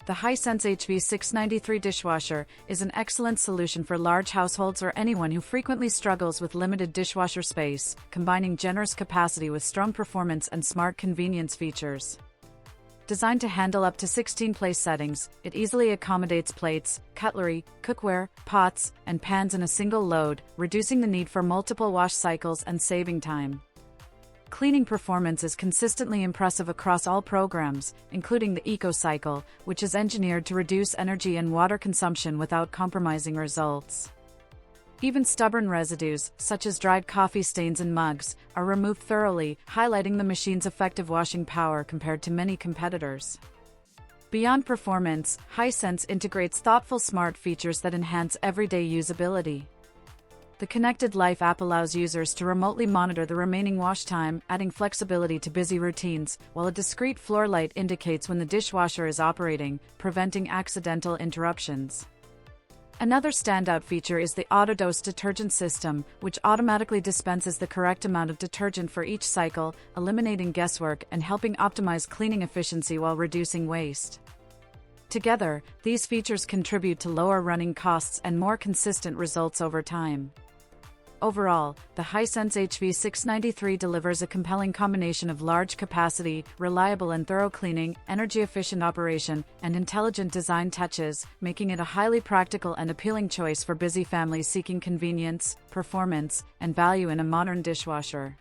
the Hisense HV693 dishwasher is an excellent solution for large households or anyone who frequently struggles with limited dishwasher space, combining generous capacity with strong performance and smart convenience features. Designed to handle up to 16 place settings, it easily accommodates plates, cutlery, cookware, pots, and pans in a single load, reducing the need for multiple wash cycles and saving time. Cleaning performance is consistently impressive across all programs, including the Eco Cycle, which is engineered to reduce energy and water consumption without compromising results. Even stubborn residues, such as dried coffee stains in mugs, are removed thoroughly, highlighting the machine's effective washing power compared to many competitors. Beyond performance, Hisense integrates thoughtful smart features that enhance everyday usability. The Connected Life app allows users to remotely monitor the remaining wash time, adding flexibility to busy routines, while a discreet floor light indicates when the dishwasher is operating, preventing accidental interruptions. Another standout feature is the auto-dose detergent system, which automatically dispenses the correct amount of detergent for each cycle, eliminating guesswork and helping optimize cleaning efficiency while reducing waste. Together, these features contribute to lower running costs and more consistent results over time. Overall, the Hisense HV693 delivers a compelling combination of large capacity, reliable and thorough cleaning, energy-efficient operation, and intelligent design touches, making it a highly practical and appealing choice for busy families seeking convenience, performance, and value in a modern dishwasher.